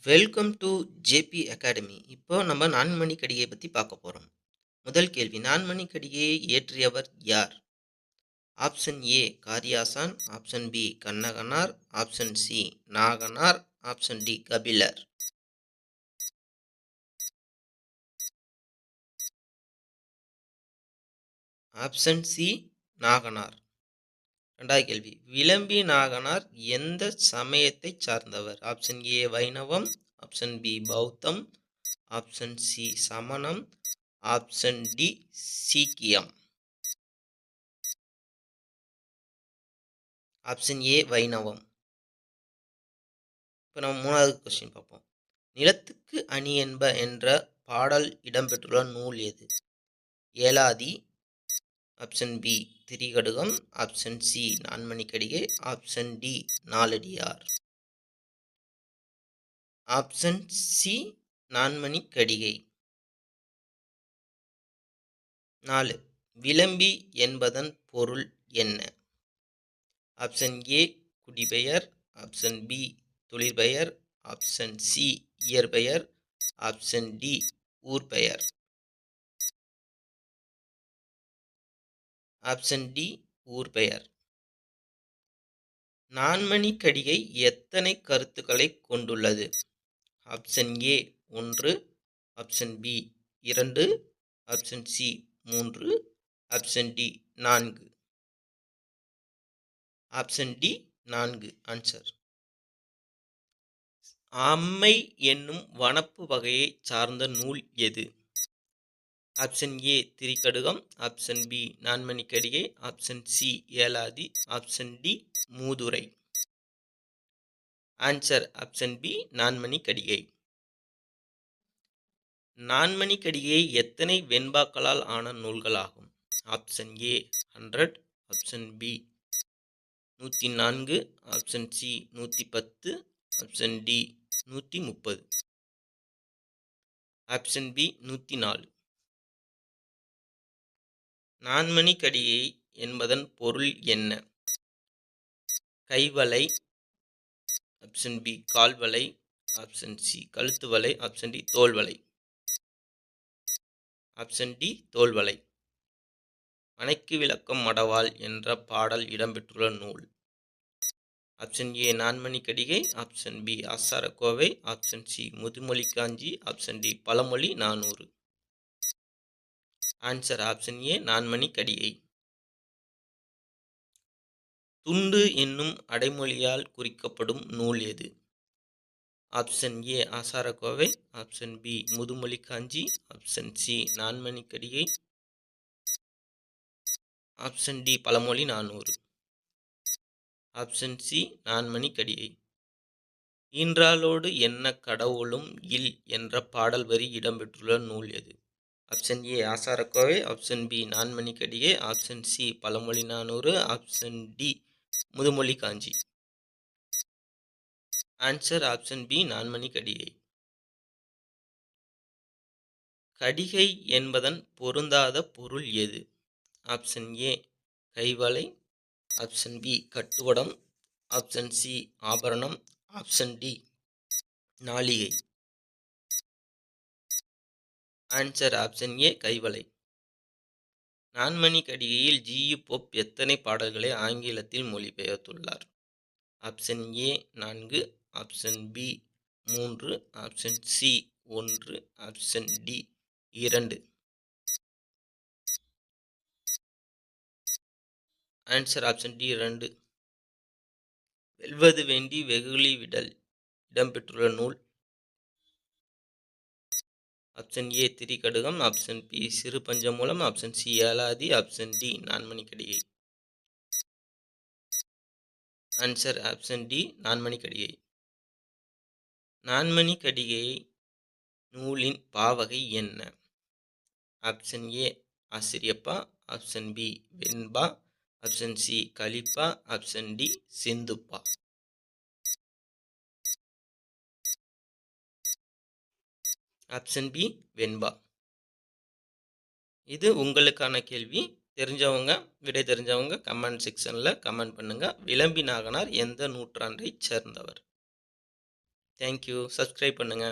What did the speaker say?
Welcome to JP academy. இப்போ நம்ம நான்மணி கடிகை பத்தி பார்க்க போறோம். முதல் கேள்வி, நான்மணி கடிகையை இயற்றியவர் யார்? Option A Kariyasan, option B Kannakanar, option C Naganar, option D Kapilar. Option C Naganar. இரண்டாவது கேள்வி, விளம்பி நாகனார் எந்த சமயத்தை சார்ந்தவர்? ஆப்ஷன் ஏ வைணவம், ஆப்ஷன் பி பௌத்தம், ஆப்ஷன் சி சமணம், ஆப்ஷன் டி சீக்கியம். ஆப்ஷன் ஏ வைணவம். இப்போ நம்ம மூணாவது கொஸ்டின் பார்ப்போம். நிலத்துக்கு அணி என்ப என்ற பாடல் இடம்பெற்றுள்ள நூல் எது? ஏலாதி, ஆப்ஷன் பி திரிகடுகம், ஆப்ஷன் சி நான்மணி கடிகை, ஆப்ஷன் டி நாலடியார். ஆப்ஷன் சி நான்மணி கடிகை. 4. விளம்பி என்பதன் பொருள் என்ன? ஆப்ஷன் ஏ குடிபெயர், ஆப்ஷன் பி தொழிற்பெயர், ஆப்ஷன் சி இயற்பெயர், ஆப்ஷன் டி ஊர்பெயர். ஆப்ஷன் டி ஊர்பெயர். நான்மணி கடிகை எத்தனை கருத்துக்களை கொண்டுள்ளது? Option A 1, option B 2, option C 3, option D 4. Option D 4 answer. அம்மை என்னும் வனப்பு வகையை சார்ந்த நூல் எது? ஆப்ஷன் ஏ திரிகடுகம், ஆப்ஷன் பி நான்மணி கடிகை, ஆப்ஷன் சி ஏலாதி, ஆப்ஷன் டி மூதுரை. ஆன்சர் ஆப்ஷன் பி நான்மணி கடிகை. நான்மணி கடிகை எத்தனை வெண்பாக்களால் ஆன நூல்களாகும்? Option A 100, option B 104, option C 110, option D 130. Option B 104. நான்மணி கடிகை என்பதன் பொருள் என்ன? கைவளை, ஆப்ஷன் பி கால்வளை, ஆப்ஷன் சி கழுத்து வளை, ஆப்ஷன் டி தோள்வளை. ஆப்ஷன் டி தோள்வளை. மனைக்கு விளக்கம் மடவாள் என்ற பாடல் இடம்பெற்றுள்ள நூல்? ஆப்ஷன் ஏ நான்மணி கடிகை, ஆப்ஷன் பி ஆசாரக்கோவை, ஆப்ஷன் சி முதுமொழி காஞ்சி, ஆப்ஷன் டி பழமொழி 400. ஆன்சர் ஆப்ஷன் ஏ நான்மணி கடிகை. துண்டு என்னும் அடைமொழியால் குறிக்கப்படும் நூல் எது? ஆப்ஷன் ஏ ஆசாரக்கோவை, ஆப்ஷன் பி முதுமொழி காஞ்சி, ஆப்ஷன் சி நான்மணி கடிகை, ஆப்ஷன் டி பழமொழி 400. ஆப்ஷன் சி நான்மணி கடிகை. ஈன்றாளோடு என்ன கடவுளும் இல் என்ற பாடல் வரி இடம்பெற்றுள்ள நூல் எது? ஆப்ஷன் ஏ ஆசாரக்கோவை, ஆப்ஷன் பி நான்மணி கடிகை, ஆப்ஷன் சி பழமொழி 400, ஆப்ஷன் டி முதுமொழி காஞ்சி. ஆன்சர் ஆப்ஷன் பி நான்மணி கடிகை. கடிகை என்பதன் பொருந்தாத பொருள் எது? ஆப்ஷன் ஏ கைவளை, ஆப்ஷன் பி கட்டுவடம், ஆப்ஷன் சி ஆபரணம், ஆப்ஷன் டி நாளிகை. ஆன்சர் ஆப்ஷன் ஏ கைவளை. நான்மணி கடிகையில் ஜி.யு. போப் எத்தனை பாடல்களை ஆங்கிலத்தில் மொழிபெயர்த்துள்ளார்? Option A 4, option B 3, option C 1, option D 2. Answer option D 2. வெல்வது வேண்டி வெகுளி விடல் இடம்பெற்றுள்ள நூல்? ஆப்ஷன் ஏ திரிகடுகம், ஆப்ஷன் பி சிறு பஞ்சமூலம், ஆப்ஷன் சி ஏலாதி, ஆப்ஷன் டி நான்மணி கடிகை. ஆன்சர் ஆப்ஷன் டி நான்மணி கடிகை. நான்மணி கடிகை நூலின் பாவகை என்ன? ஆப்ஷன் ஏ ஆசிரியப்பா, ஆப்ஷன் பி வெண்பா, ஆப்ஷன் சி கலிப்பா, ஆப்ஷன் டி சிந்துப்பா. ஆப்ஷன் பி வெண்பா. இது உங்களுக்கான கேள்வி. தெரிஞ்சவங்க விடை தெரிஞ்சவங்க கமெண்ட் செக்ஷனில் கமெண்ட் பண்ணுங்கள். விளம்பி நாகனார் எந்த நூற்றாண்டை சேர்ந்தவர்? Thank you. சப்ஸ்கிரைப் பண்ணுங்க.